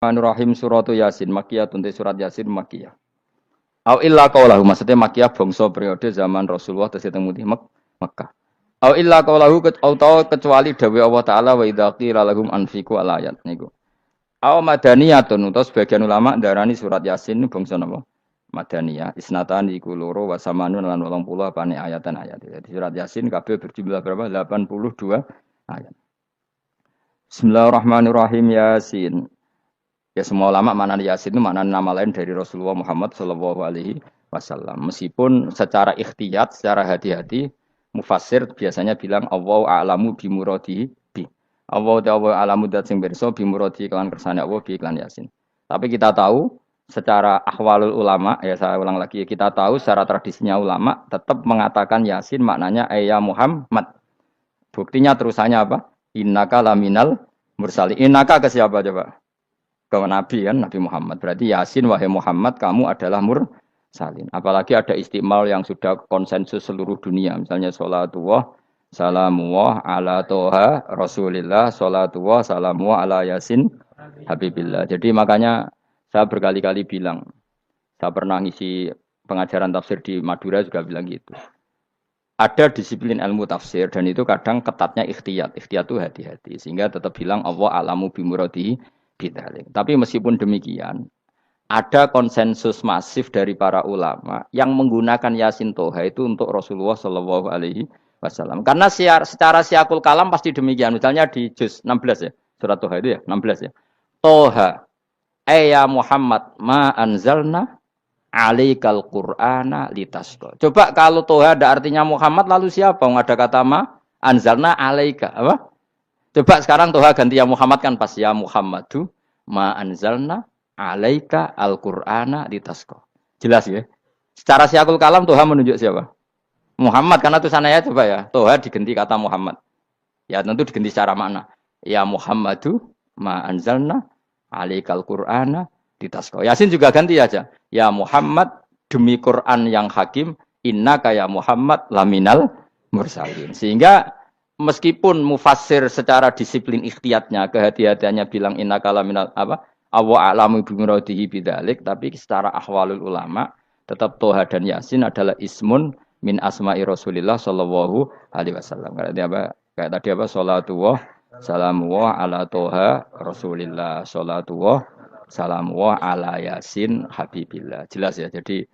Bismillahirrahmanirrahim suratu Yasin Makkiyatun te surat Yasin Makkiyah. Au illa qaulahu maksudnya Makkiyah bangsa periode zaman Rasulullah tesih teng Mekkah. Au illa qaulahu kecuali dawuh Allah taala wa idza qila lahum anfiqu alayat niku. Au madaniyatun utawa sebagian ulama darani surat Yasin bangsa napa? Madaniyah. Isnatan iku loro wa samanun lan 80 apane ayatan ayat. Jadi surat Yasin kabeh berjumlah berapa? 82 ayat. Bismillahirrahmanirrahim Yasin. Ya semua ulama makna Yasin itu makna nama lain dari Rasulullah Muhammad Shallallahu Alaihi Wasallam. Meskipun secara ikhtiyat, secara hati-hati, mufassir biasanya bilang Allah a'lamu bimuradi bi. Allah a'lamu dat sing pirsa bimuradi kelan kersane Allah bi iklan Yasin. Tapi kita tahu secara ahwalul ulama, ya saya ulang lagi, kita tahu secara tradisinya ulama tetap mengatakan Yasin maknanya ya Muhammad. Buktinya terusannya apa? Innaka laminal mursali. Innaka ke siapa coba? Ke Nabi kan, Nabi Muhammad. Berarti Yasin wahai Muhammad kamu adalah mursalin. Apalagi ada istimal yang sudah konsensus seluruh dunia. Misalnya sholatullah, salamullah ala toha rasulillah, sholatullah, salamullah ala Yasin habibillah. Jadi makanya saya berkali-kali bilang, saya pernah ngisi pengajaran tafsir di Madura juga bilang gitu. Ada disiplin ilmu tafsir dan itu kadang ketatnya ikhtiyat. Ikhtiyat itu hati-hati. Sehingga tetap bilang Allah alamu bimuradihi bidalik. Tapi meskipun demikian, ada konsensus masif dari para ulama yang menggunakan Yasin Toha itu untuk Rasulullah Shallallahu Alaihi Wasallam. Karena secara siakul kalam pasti demikian. Misalnya di juz 16 ya, surat Toha itu ya, 16 ya. Toha, ya Muhammad, ma anzalna alaikal Qur'ana litasqa. Coba kalau Toha ada artinya Muhammad, lalu siapa? Ada kata ma anzalna alaika, apa? Coba sekarang Toha ganti ya Muhammad kan pas ya Muhammadu ma anzalna alaika al-Qur'ana litasqa. Jelas ya? Secara siakul kalam Toha menunjuk siapa? Muhammad karena tulisannya coba ya. Toha diganti kata Muhammad. Ya tentu diganti secara makna. Ya Muhammadu ma anzalna alaikal Qur'ana litasqa. Yasin juga ganti aja. Ya Muhammad demi Quran yang hakim innaka ya Muhammad laminal mursalin. Sehingga meskipun mufassir secara disiplin ikhtiyatnya, kehati-hatiannya bilang innaka laminal apa? Awa a'lamu bimuradihi bidzalik, tapi secara ahwalul ulama tetap Toha dan Yasin adalah ismun min asma'i Rasulillah sallallahu alaihi wasallam. Kayak tadi apa? Salatullah salamullah ala Toha Rasulillah, salatullah salamullah ala Yasin habibillah. Jelas ya. Jadi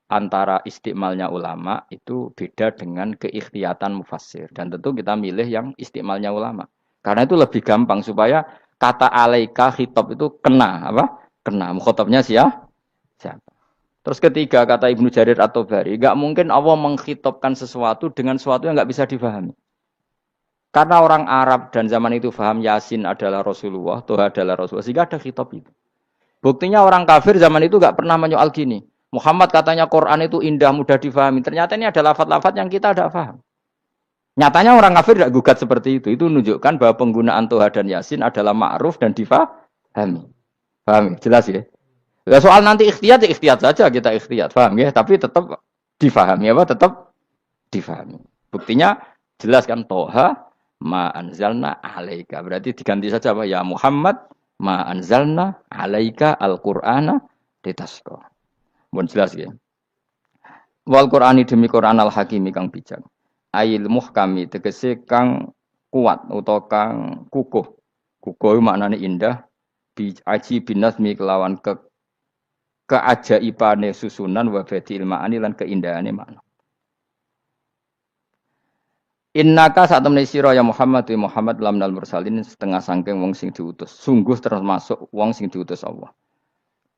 antara istimalnya ulama itu beda dengan keikhtiyatan mufassir. Dan tentu kita milih yang istimalnya ulama. Karena itu lebih gampang supaya kata alaika khitab itu kena apa? Kena. Mukhatabnya siapa? Terus ketiga kata Ibnu Jarir At-Tabari, enggak mungkin Allah mengkhitabkan sesuatu dengan sesuatu yang enggak bisa difahami. Karena orang Arab dan zaman itu paham Yasin adalah Rasulullah, Toha adalah Rasulullah, sehingga ada khitab itu. Buktinya orang kafir zaman itu enggak pernah menyoal gini. Muhammad katanya Quran itu indah, mudah difahami. Ternyata ini ada lafaz-lafaz yang kita tidak paham. Nyatanya orang kafir tidak gugat seperti itu. Itu menunjukkan bahwa penggunaan Toha dan Yasin adalah ma'ruf dan difahami. Paham? Jelas ya? Ya soal nanti ikhtiyat, ya ikhtiyat saja kita ikhtiyat. Paham ya? Tapi tetap difahami. Apa? Tetap difahami. Buktinya jelas kan Toha ma anzalna alaika. Berarti diganti saja apa? Ya Muhammad ma anzalna alaika al-Qur'ana litasqa. Mohon jelas ya. Wal Qur'ani demi Qur'an al Hakimi kang bijak. Ail muhkami tegese kang kuat utawa kang kukuh. Kukuh maknane indah. Bi aji binasmi kelawan keajaibane susunan wa badil ma'ani lan keindahane makna. Innaka saat temne sira ya Muhammad wa Muhammad lamnal mursalin setengah sangking wong sing diutus. Sungguh termasuk wong sing diutus Allah.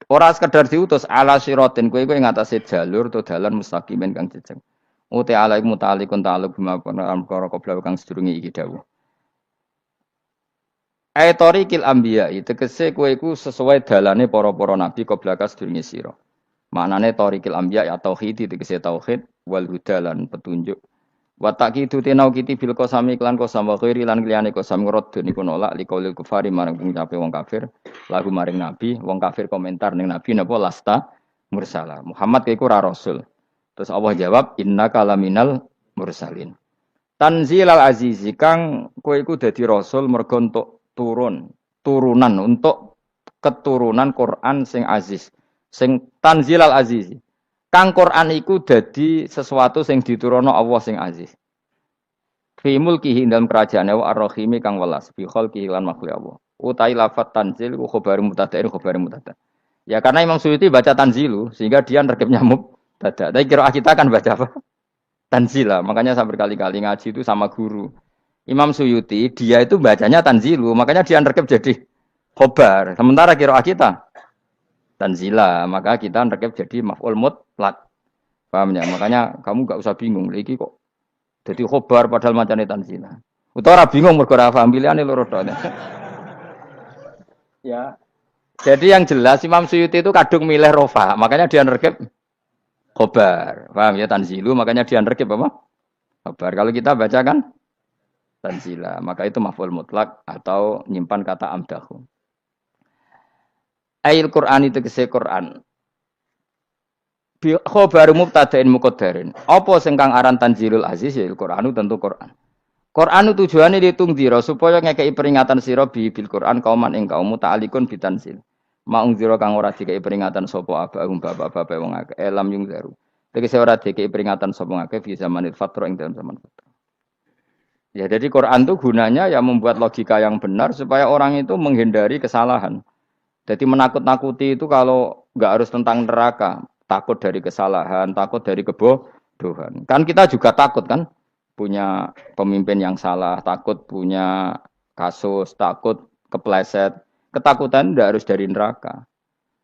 Ora sekedar diutus ala siratin kowe ing atase jalur to dalan mustaqimin kang jejeg. Uti alaik mutalikun ta'aluk bima perkara qabla kang sedurunge iki dawuh. Aitorikil anbiya tegese kowe iku sesuai dalane para-para nabi qabla ka sedurunge sira. Maknane torikil anbiya ya tauhid tegese tauhid wal huda lan petunjuk. Wa taqidu tenau kiti bil qasami klan qasam wa ghairi lan liyane qasam ngrad niku nolak liqaulil kufari marang pengucape wong kafir lagu maring nabi wong kafir komentar ning nabi napa lasta mursala Muhammad iku ora rasul terus Allah jawab innaka laminal mursalin tanzilal azizi kang kowe iku dadi rasul mergo entuk turunan untuk keturunan Quran sing aziz, sing tanzilal aziz. Kang Quran iku dadi sesuatu sing diturunno Allah sing aziz. Fi mulkihi dalam kerajaane wa ar-rahimi kang welas fi khalqihi lan makhluk Allah. Utai lafat tanzil ku khabar mubtada khabar mubtada. Ya karena Imam Suyuti baca tanzilu sehingga dia nerkepnya mubtada. Tapi kira kita kan baca apa? Tanzila. Makanya saya berkali-kali ngaji itu sama guru. Imam Suyuti dia itu bacanya tanzilu, makanya dia nerkep jadi khobar. Sementara kira kita tanzila, maka kita nerkep jadi maf'ul mutlaq. Paham ya? Makanya kamu gak usah bingung lagi kok. Jadi khobar padahal macane tanzila. Utawa bingung mergo ora paham pilihane loro tok. Ya. Jadi yang jelas Imam Suyuti itu kadung milih rofa, makanya dia nerkep khobar. Paham ya tanzilu, makanya dia nerkep apa? Khobar. Kalau kita baca kan tanzila, maka itu maf'ul mutlak atau nyimpan kata amdahu. Ail Qur'an itu kese Qur'an. Bi khabaru mubtada'in muqaddarin. Apa sing kang aran tanzilul aziz ya Qur'anu tentu Qur'an. Qur'anu tujuane ditungdira supaya ngekeki peringatan sira bil Qur'an kauman ing kaum muta'alikun bitanzil. Maung zira kang ora dikeki peringatan sapa abahum bapak-bapak wong akeh elam yung zaru. Tegese ora dikeki peringatan sapa akeh fi zamanil fatra ing dalam zaman fatra. Ya jadi Quran itu gunanya ya membuat logika yang benar supaya orang itu menghindari kesalahan. Jadi menakut-nakuti itu kalau nggak harus tentang neraka, takut dari kesalahan, takut dari kebodohan. Kan kita juga takut kan punya pemimpin yang salah, takut punya kasus, takut kepleset. Ketakutan tidak harus dari neraka.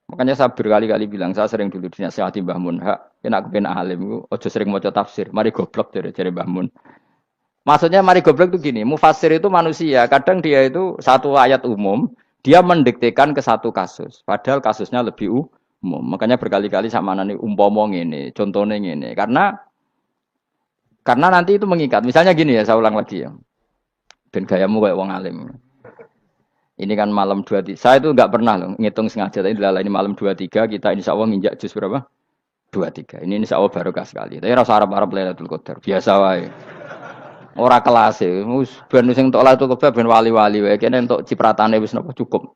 Makanya saya berkali-kali bilang, saya sering dulu dinasihati Mbah Mun, hak, enak kepen alim, ojo sering maca tafsir, mari goblok dari Mbah Mun. Maksudnya mari goblok itu gini, mufassir itu manusia, kadang dia itu satu ayat umum, dia mendiktekan ke satu kasus, padahal kasusnya lebih umum. Makanya berkali-kali sama nani umpama ngene, contohnya ngene, karena nanti itu mengikat. Misalnya gini ya, saya ulang lagi ya. Ben gayamu kayak wong alim. Ini kan malam 23. Saya itu enggak pernah loh ngitung sengaja, tapi ini malam 23 kita insya Allah nginjak juz berapa? 23. Ini insya Allah barokah sekali. Tapi rasa Arab-Arab Lailatul Qadar, biasa wae. Ora kelas e, wis ben sing entuk Lailatul Qadar ben wali-wali wae, kene entuk cipratane wis napa cukup.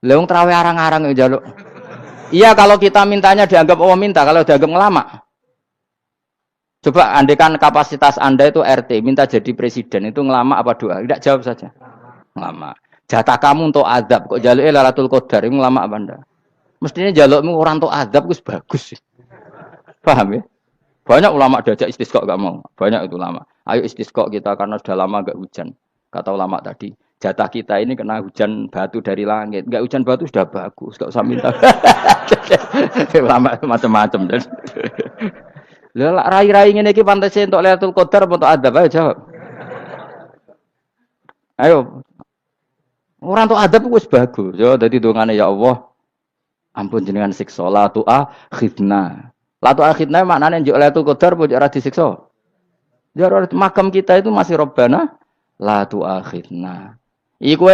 Lah wong traweh arang-arang yo njaluk. Iya kalau kita mintanya dianggap Allah minta, kalau dianggap ngelama. Coba andekan kapasitas Anda itu RT, minta jadi presiden itu ngelama apa doa? Tidak jawab saja. Ngelama. Jatah kamu untuk azab kok njaluke Lailatul Qadar itu ngelama apa Anda? Mestinya njalukmu orang untuk azab wis bagus. Paham ya? Banyak ulama diajak istisqa gak mau. Banyak itu ulama. Ayo istisqa kita karena sudah lama gak hujan. Kata ulama tadi, jatah kita ini kena hujan batu dari langit. Gak hujan batu sudah bagus, gak usah minta. Ulama macam-macam. Lah rai-rai ngene iki pantes entuk Lailatul Qadar apa entuk adab ayo jawab. Ayo. Orang entuk adab wis bagus. Yo dadi dongane ya Allah. Ampun jenengan siksa la tu'akhidna. Latu akhirnya maknanya njuk Lailatul Qadar pojok ora disiksa. Ya makam kita itu masih Rabbana latu akhirna. Iku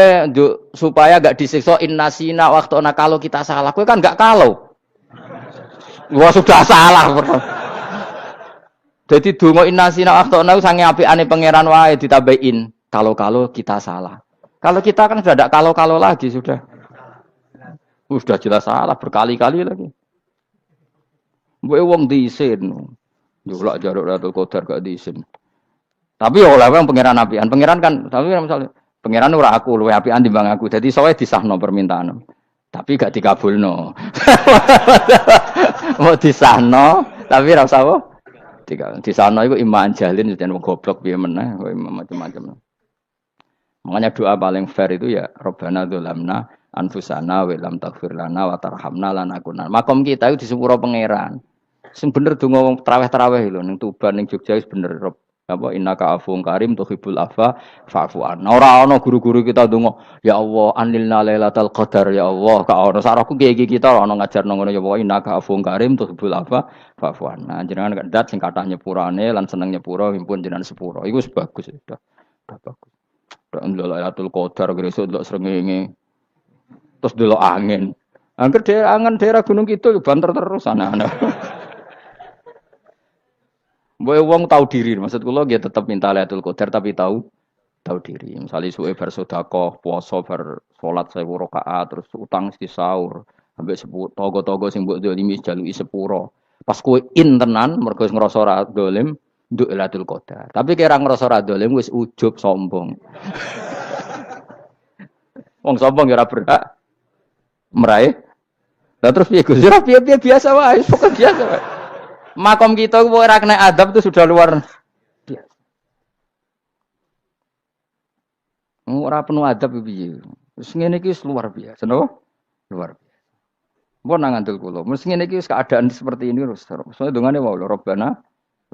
supaya gak disiksa innasina waktu kalau kita salah. Kowe kan gak kalau. Wah sudah salah. Jadi donga innasina waktu sange apikane pangeran wae ditambahin kalau kita salah. Kalau kita kan sudah ada kalau lagi sudah. Sudah jelas salah berkali-kali lagi. Mbok wong diisin. Njulak jaruk Lailatul Qadar gak diisin. Tapi ya oleh wong pangeran apian. Pangeran kan tapi misalnya pangeran ora aku luwe apian timbang aku. Dadi sowe disahno permintaan. Tapi gak dikabulno. Mau disahno tapi ora usah apa? Disahno iku iman jalin jan wong goblok piye meneh, macam-macam. Makanya doa paling fair itu ya Rabbana dzalamna anfusana wa lam taghfir lana wa tarhamna lanakunanna. Makom kita itu disepuro pangeran. Sing bener donga wong traweh-traweh lho ning Tuban ning Jogja wis bener apa innaka afuwun karim tuhibbul afwa fa'fu anna. Ora ana guru-guru kita donga ya Allah anilna lailatul qadar ya Allah ka ono sarahku kiye kita ora ono ngajarno ngono ya Allah innaka afuwun karim tuhibbul afwa fa'fu anna. Jenengan kandat sing kathah nyepurane lan seneng nyepuro impun jenengan sepuro. Iku wis bagus sudah. Bagus. Tok Lailatul Qadar gresuk ndelok srengenge. Terus delok angin. Angger daerah Gunung Kidul banter terus anak-anak. Mbok wong tahu diri, maksud kula nggih tetep minta Lailatul Qadar tapi tahu tahu diri. Misalnya suwe bar sedekah, puasa bar salat 1000 rakaat, terus utang mesti sahur, ambek togo-togo sing mbok dolimi jaluki sepuro. Pas kowe tenan mergo ngrasa ora dolim, nduk Lailatul Qadar. Tapi kira ngrasa ora dolim wis ujub sombong. Wong sombong ya ora berhak meraih. Lah terus piye Gus? Ya piye biasa wae, pokok biasa wae. Makom kita kok ora kena adab itu sudah luar biasa. Ora penuh adab piye. Wis ngene iki luar biasa, napa? Luar biasa. Mbon nang ngandel kula. Mesti ngene iki keadaan seperti ini terus. Soale dongane wae Rabbana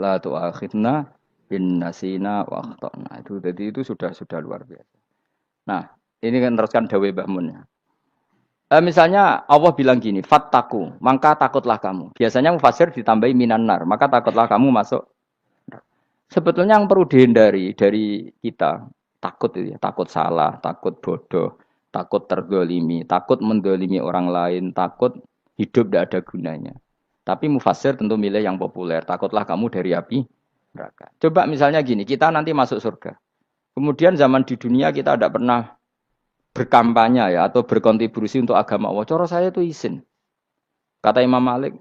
la tu'akhidna in nasina wa akhtana. Itu jadi itu sudah luar biasa. Nah, ini kan teruskan dawuh Mbah Mun. Misalnya Allah bilang gini, fattaku, maka takutlah kamu. Biasanya mufasir ditambahi minan nar, maka takutlah kamu masuk. Sebetulnya yang perlu dihindari dari kita, takut itu ya, takut salah, takut bodoh, takut terdolimi, takut mendolimi orang lain, takut hidup tidak ada gunanya. Tapi mufasir tentu milih yang populer, takutlah kamu dari api neraka. Coba misalnya gini, kita nanti masuk surga. Kemudian zaman di dunia kita tidak pernah berkampanye ya atau berkontribusi untuk agama Allah. Cara saya itu izin. Kata Imam Malik,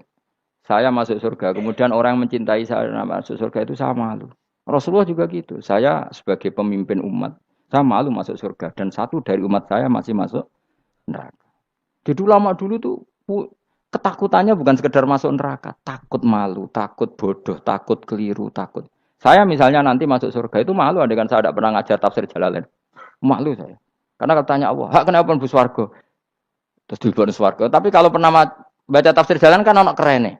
saya masuk surga. Kemudian orang yang mencintai saya masuk surga itu saya malu. Rasulullah juga gitu. Saya sebagai pemimpin umat, saya malu masuk surga. Dan satu dari umat saya masih masuk neraka. Jadi ulama dulu tuh ketakutannya bukan sekedar masuk neraka. Takut malu, takut bodoh, takut keliru, takut. Saya misalnya nanti masuk surga itu malu. Andaikan saya tidak pernah ngajar tafsir Jalalain. Malu saya. Karena katanya Allah, hak kenapa pun swarga? Terus dibon swarga. Tapi kalau pernah baca tafsir jalan kan anak keren.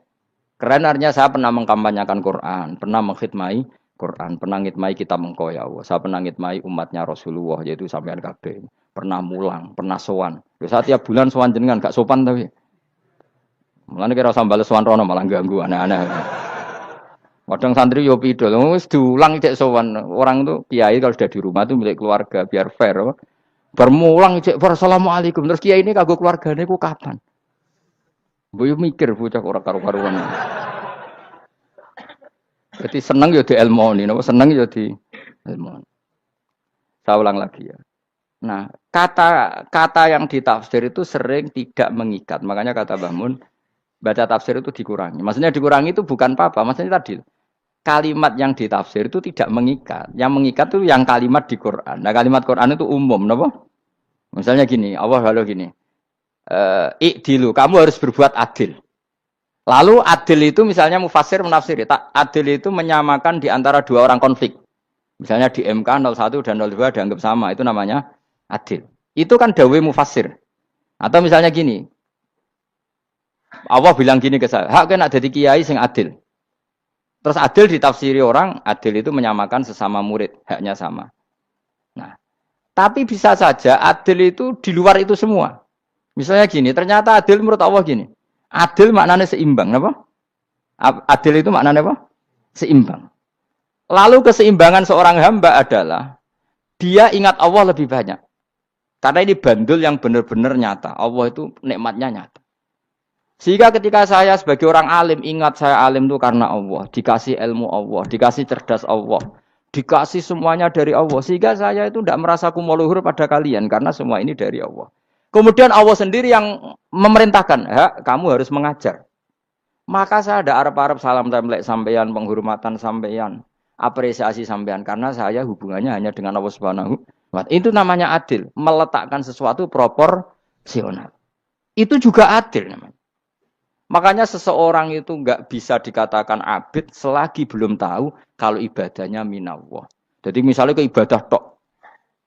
Keren artinya saya pernah mengkampanyakan Quran, pernah mengkhidmati Quran, pernah ngitmai kitab engkau ya Allah. Saya pernah ngitmai umatnya Rasulullah yaitu sampean kabeh. Pernah mulang, pernah sowan. Saya tiap bulan sowan jenengan gak sopan tapi. Mulane kira usah bales sowan rono malah ganggu aneh-aneh. Kadang santri yo pidol, wis diulang cek sowan. Orang tuh kiai kalau sudah di rumah tuh milik keluarga biar fair. Bermulang cek assalamualaikum terus kiai ini kagok keluargane ku kapan? Boyo mikir bocah ora karo-karuan. Jadi seneng ya di ilmoni, napa seneng ya di ilmoni. Saya ulang lagi ya. Nah, kata yang ditafsir itu sering tidak mengikat. Makanya kata Mbah Mun, baca tafsir itu dikurangi. Maksudnya dikurangi itu bukan apa-apa, maksudnya tadi kalimat yang ditafsir itu tidak mengikat. Yang mengikat itu yang kalimat di Quran. Nah, kalimat Quran itu umum, napa? Misalnya gini, Allah lalu gini. Ikdilu, kamu harus berbuat adil. Lalu adil itu misalnya mufasir menafsiri, adil itu menyamakan di antara dua orang konflik. Misalnya di MK 01 dan 02 dianggap sama, itu namanya adil. Itu kan dawai mufasir. Atau misalnya gini, Allah bilang gini ke saya, hak kena jadi kiai sing adil. Terus adil ditafsiri orang, adil itu menyamakan sesama murid, haknya sama. Nah, tapi bisa saja adil itu di luar itu semua. Misalnya gini, ternyata adil menurut Allah gini. Adil maknanya seimbang, apa? Adil itu maknanya apa? Seimbang. Lalu keseimbangan seorang hamba adalah dia ingat Allah lebih banyak. Karena ini bandul yang benar-benar nyata. Allah itu nikmatnya nyata. Sehingga ketika saya sebagai orang alim ingat saya alim itu karena Allah, dikasih ilmu Allah, dikasih cerdas Allah, dikasih semuanya dari Allah. Sehingga saya itu tidak merasa kumuluhur pada kalian karena semua ini dari Allah. Kemudian Allah sendiri yang memerintahkan, kamu harus mengajar. Maka saya ada arep-arep salam templek sampeyan, penghormatan sampeyan, apresiasi sampeyan karena saya hubungannya hanya dengan Allah Subhanahu wa Ta'ala. Itu namanya adil, meletakkan sesuatu proporsional. Itu juga adil namanya. Makanya seseorang itu enggak bisa dikatakan abid selagi belum tahu kalau ibadahnya minallah. Jadi misalnya ke ibadah tok.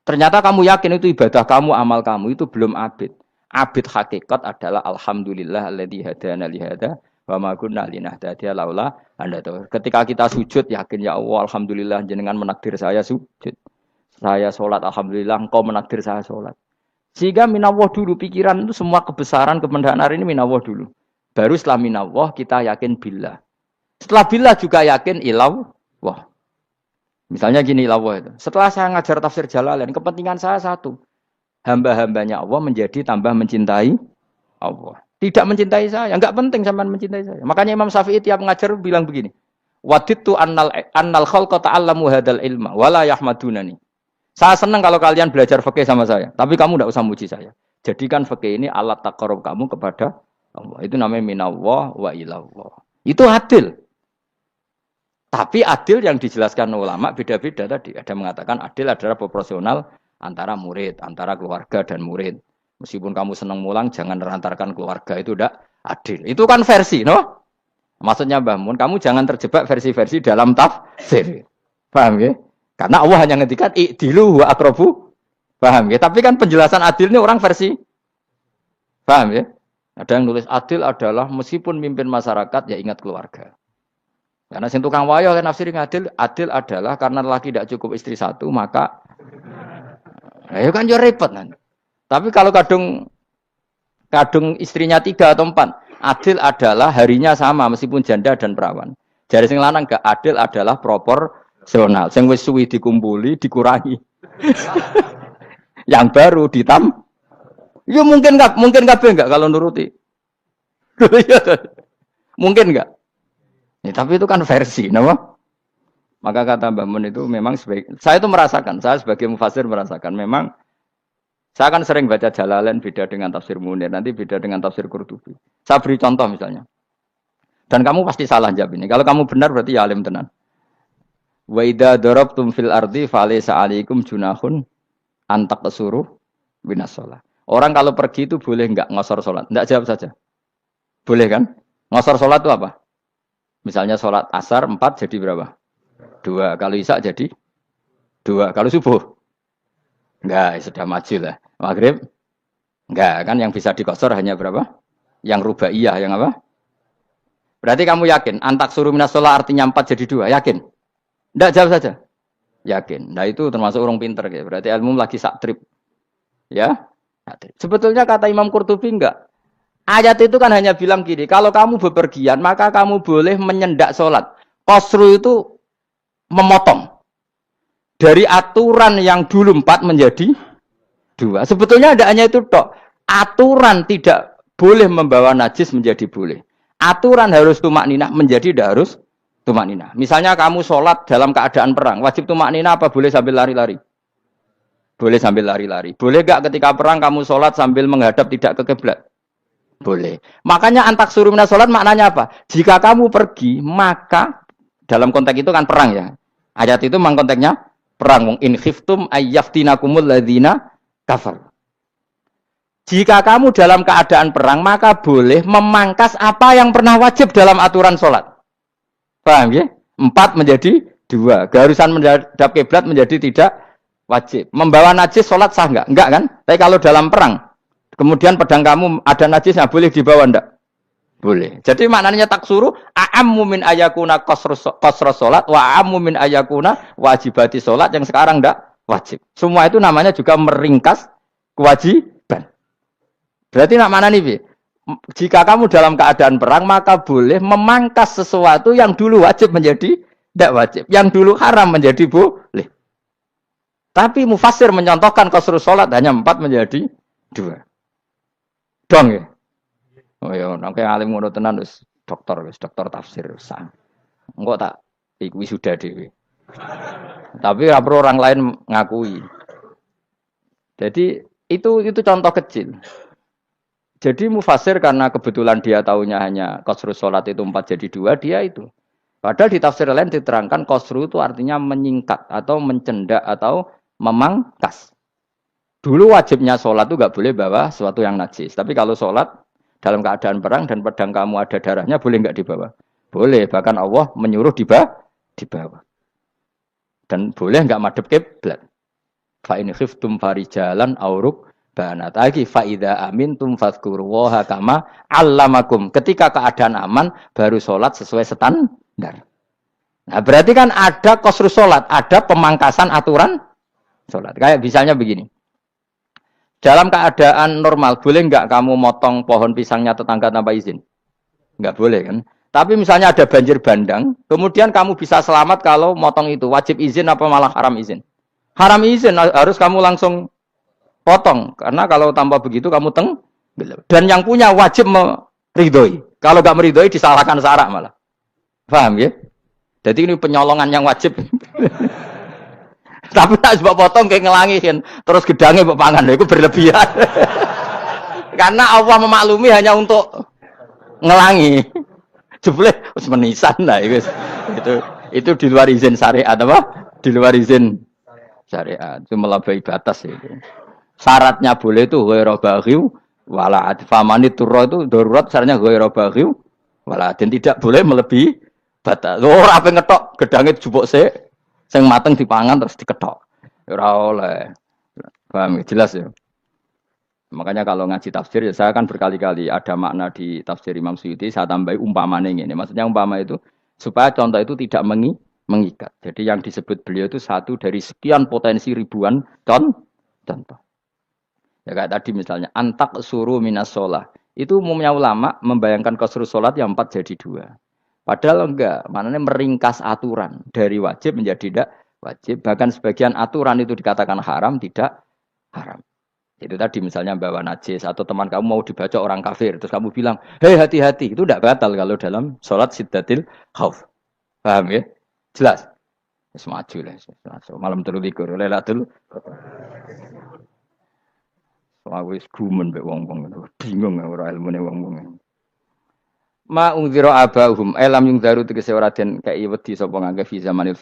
Ternyata kamu yakin itu ibadah kamu, amal kamu itu belum abid. Abid hakikat adalah alhamdulillah alladzi hadana li hada wa ma kunna linahtadiya laula anda tahu. Ketika kita sujud yakin ya Allah alhamdulillah jenengan menakdir saya sujud. Saya salat alhamdulillah engkau menakdir saya salat. Sehingga minallah dulu pikiran itu semua kebesaran kemendahan hari ini minallah dulu. Baru setelah minallah kita yakin billah. Setelah billah juga yakin ilallah. Misalnya gini ilallah itu. Setelah saya ngajar tafsir Jalalain, kepentingan saya satu. Hamba-hambanya Allah menjadi tambah mencintai Allah. Tidak mencintai saya. Enggak penting sampean mencintai saya. Makanya Imam Syafi'i tiap ngajar bilang begini. Waditu annal khalqa ta'allamu hadal ilma wala yahmadunani. Saya senang kalau kalian belajar fikih sama saya, tapi kamu tidak usah muji saya. Jadikan fikih ini alat taqarrub kamu kepada Allah. Itu namanya minallah wa ilallah. Itu adil. Tapi adil yang dijelaskan ulama beda-beda tadi. Ada mengatakan adil adalah proporsional antara murid, antara keluarga dan murid. Meskipun kamu senang mulang, jangan merantarkan keluarga. Itu tidak adil. Itu kan versi, no? Maksudnya Mbah Mun, kamu jangan terjebak versi-versi dalam tafsir. Paham ya? Karena Allah hanya ngendikan i'dilu wa aqrabu. Paham ya? Tapi kan penjelasan adil ini orang versi. Paham ya? Ada yang nulis adil adalah meskipun mimpin masyarakat ya ingat keluarga. Karena sing tukang wayo oleh nafsir adil adalah karena laki tidak cukup istri satu maka ya kan yo repot nanti. Tapi kalau kadung istrinya 3 atau 4, adil adalah harinya sama meskipun janda dan perawan. Jari sing lanang gak adil adalah proporsional. Sing wis suwi dikumpuli dikurangi. Yang baru ya mungkin kabeh enggak kalau nuruti. Mungkin enggak? Ya, tapi itu kan versi, nama. Maka kata Mbah Mun itu memang saya itu merasakan, saya sebagai mufassir merasakan memang saya kan sering baca Jalalain beda dengan tafsir Munir, nanti beda dengan tafsir Qurtubi. Saya beri contoh misalnya. Dan kamu pasti salah jawab ini. Kalau kamu benar berarti ya alim tenan. Wa idza darabtum fil ardi falaysa 'alaikum junahun an taqsuru binas shalah. Orang kalau pergi itu boleh enggak ngosor salat? Enggak, jawab saja. Boleh kan? Ngosor salat itu apa? Misalnya salat asar 4 jadi berapa? 2. Kalau isya jadi 2. Kalau subuh? Enggak, sudah maju lah. Maghrib? Enggak, kan yang bisa dikosor hanya berapa? Yang rubaiyah, yang apa? Berarti kamu yakin? Antak suruh minas sholat artinya 4 jadi 2, yakin? Enggak, jawab saja. Yakin. Nah itu termasuk orang pinter. Ya. Berarti ilmu lagi sak trip. Ya? Sebetulnya kata Imam Qurtubi enggak. Ayat itu kan hanya bilang gini, kalau kamu bepergian, maka kamu boleh menyendak sholat. Qasru itu memotong. Dari aturan yang dulu 4 menjadi 2. Sebetulnya tidak hanya itu tok. Aturan tidak boleh membawa najis menjadi boleh. Aturan harus tumak ninah menjadi tidak harus tumak ninah. Misalnya kamu sholat dalam keadaan perang. Wajib tumak ninah apa boleh sambil lari-lari? Boleh sambil lari-lari. Boleh gak ketika perang kamu sholat sambil menghadap tidak ke kiblat? Boleh. Makanya antak suruh minas sholat maknanya apa? Jika kamu pergi maka dalam konteks itu kan perang ya. Ayat itu memang konteksnya perang. In khiftum ayyaftinakumul ladzina kafar. Jika kamu dalam keadaan perang, maka boleh memangkas apa yang pernah wajib dalam aturan sholat. Paham ya? 4 menjadi 2. Keharusan menghadap kiblat menjadi tidak wajib. Membawa najis sholat sah enggak? Enggak kan? Tapi kalau dalam perang, kemudian pedang kamu ada najisnya, boleh dibawa enggak? Boleh. Jadi maknanya taksuru, a'ammu min ayakuna qasra sholat, wa a'ammu min ayakuna wajibati sholat yang sekarang enggak wajib. Semua itu namanya juga meringkas kewajiban. Berarti nak mana nih, jika kamu dalam keadaan perang, maka boleh memangkas sesuatu yang dulu wajib menjadi tidak wajib. Yang dulu haram menjadi boleh. Tapi mufassir menyontohkan qasrus sholat hanya 4 menjadi 2. Dong ya? Oh ya, nanti alim ngono tenan wis dokter tafsir sang. Enggak tak iku sudah dhewe. Tapi ora perlu orang lain ngakui. Jadi itu contoh kecil. Jadi mufassir karena kebetulan dia tahunya hanya qasrus sholat itu 4 jadi 2, dia itu. Padahal di tafsir lain diterangkan qasru itu artinya menyingkat atau mencendak atau memangkas. Dulu wajibnya sholat itu nggak boleh bawa sesuatu yang najis. Tapi kalau sholat dalam keadaan perang dan pedang kamu ada darahnya, boleh nggak dibawa? Boleh. Bahkan Allah menyuruh dibawa. Dan boleh nggak madhep kiblat. Fa in khiftum farijalan auruk banat lagi faida amintum fadzkurullaha kama allamakum. Ketika keadaan aman baru sholat sesuai standar. Nah berarti kan ada qasrus sholat, ada pemangkasan aturan sholat. Kayak misalnya begini. Dalam keadaan normal boleh nggak kamu motong pohon pisangnya tetangga tanpa izin? Nggak boleh kan? Tapi misalnya ada banjir bandang, kemudian kamu bisa selamat kalau motong itu wajib izin apa malah haram izin? Haram izin, harus kamu langsung potong, karena kalau tanpa begitu kamu dan yang punya wajib meridhoi. Kalau nggak meridhoi disalahkan syarak malah. Paham ya? Jadi ini penyolongan yang wajib. Tapi tak sebab potong kayak ngelangiin, terus gedangnya mbok pangan, lha iku berlebihan. Karena Allah memaklumi hanya untuk ngelangi. Jebule wis menisan lah itu. Itu di luar izin syariat apa? Di luar izin syariat. Itu melampaui batas itu. Syaratnya boleh itu ghairu baghiw wala famani turra itu darurat syaratnya ghairu baghiw wala dan tidak boleh melebihi batas. Ora ape ngetok gedange jupuk sik sing mateng dipangan terus diketok. Ora oleh. Paham jelas ya. Makanya kalau ngaji tafsir ya saya kan berkali-kali ada makna di tafsir Imam Suyuti saya tambahi umpamanya ini. Maksudnya umpama itu supaya contoh itu tidak mengikat. Jadi yang disebut beliau itu satu dari sekian potensi ribuan contoh. Ya kayak tadi misalnya antak suruh minas sholah. Itu umumnya ulama membayangkan qasrul sholat yang 4 jadi 2. Padahal enggak, maknanya meringkas aturan dari wajib menjadi tidak wajib. Bahkan sebagian aturan itu dikatakan haram, tidak haram. Itu tadi misalnya bawa najis atau teman kamu mau dibaca orang kafir, terus kamu bilang, hei hati-hati, itu tidak batal kalau dalam sholat siddatil khauf. Paham ya? Jelas? Semaju lah. Malam terlikur, lelatul. Aku wis gumen mbek wong-wong itu. Bingung ora ilmune wong-wong. Ma ungzira abahum elam yung daru tegese ora den kai wedi sapa ngangge fi zamanil